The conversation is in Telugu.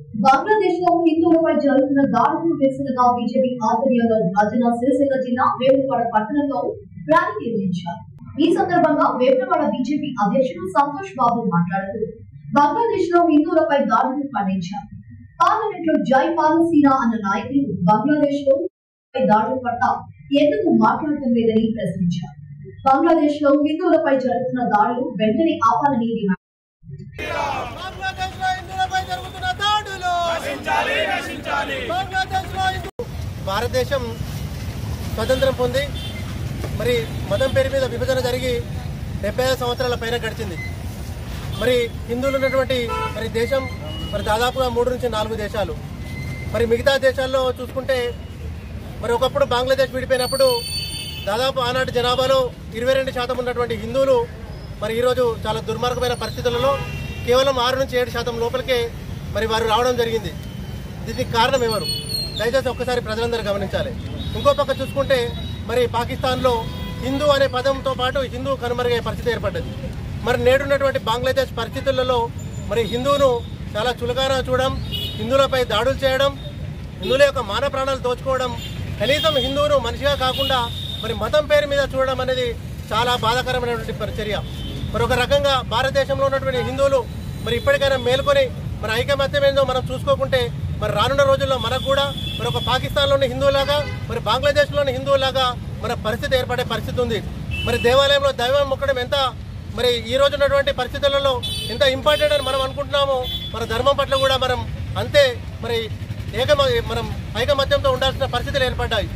బంగ్లాదేశ్ లో హిందువులపై జరుగుతున్న దాడులను నిరసనగా బీజేపీ ఆధ్వర్యంలో రాజన్న సిరిసిల్ల జిల్లా వేములవాడ పట్టణంలో ర్యాలీ నిర్వహించారు. ఈ సందర్భంగా వేములవాడ బీజేపీ అధ్యక్షుడు సంతోష్ బాబు మాట్లాడుతూ బంగ్లాదేశ్ లో హిందువులపై దాడులను ఖండించారు. పార్లమెంట్ లో జై పాలసీనా అన్న నాయకులు బంగ్లాదేశ్ లో దాడుల పట్ల ఎందుకు మాట్లాడటం లేదని ప్రశ్నించారు. బంగ్లాదేశ్ లో హిందువులపై జరుగుతున్న దాడులు వెంటనే ఆపాలని డిమాండ్. భారతదేశం స్వతంత్రం పొంది మరి మతం పేరు మీద విభజన జరిగి 75 సంవత్సరాల పైన గడిచింది. మరి హిందువులు ఉన్నటువంటి మరి దేశం మరి దాదాపుగా 3 నుంచి 4 దేశాలు. మరి మిగతా దేశాల్లో చూసుకుంటే మరి ఒకప్పుడు బంగ్లాదేశ్ విడిపోయినప్పుడు దాదాపు ఆనాటి జనాభాలో 22% ఉన్నటువంటి హిందువులు మరి ఈరోజు చాలా దుర్మార్గమైన పరిస్థితులలో కేవలం 6 నుంచి 7% లోపలికే మరి వారు రావడం జరిగింది. దీనికి కారణం ఎవరు? దయచేసి ఒక్కసారి ప్రజలందరూ గమనించాలి. ఇంకో పక్క చూసుకుంటే మరి పాకిస్తాన్లో హిందూ అనే పదంతో పాటు హిందూ కనుమరుగే పరిస్థితి ఏర్పడ్డది. మరి నేడున్నటువంటి బంగ్లాదేశ్ పరిస్థితులలో మరి హిందువును చాలా చులకనగా చూడడం, హిందువులపై దాడులు చేయడం, హిందువుల యొక్క మాన ప్రాణాలు దోచుకోవడం, కనీసం హిందువును మనిషిగా కాకుండా మరి మతం పేరు మీద చూడడం అనేది చాలా బాధాకరమైనటువంటి చర్య. మరి ఒక రకంగా భారతదేశంలో ఉన్నటువంటి హిందువులు మరి ఇప్పటికైనా మేల్కొని మరి ఐకమత్యం ఏందో మనం చూసుకోకుంటే మరి రానున్న రోజుల్లో మనకు కూడా మరి ఒక పాకిస్తాన్లోని హిందువులాగా మరి బంగ్లాదేశ్లోని హిందువులాగా మన పరిస్థితి ఏర్పడే పరిస్థితి ఉంది. మరి దేవాలయంలో దైవం మొక్కడం ఎంత మరి ఈ రోజు ఉన్నటువంటి పరిస్థితులలో ఎంత ఇంపార్టెంట్ అని మనం అనుకుంటున్నామో మన ధర్మం పట్ల కూడా మనం అంతే మరి మనం ఐకమత్యంతో ఉండాల్సిన పరిస్థితులు ఏర్పడ్డాయి.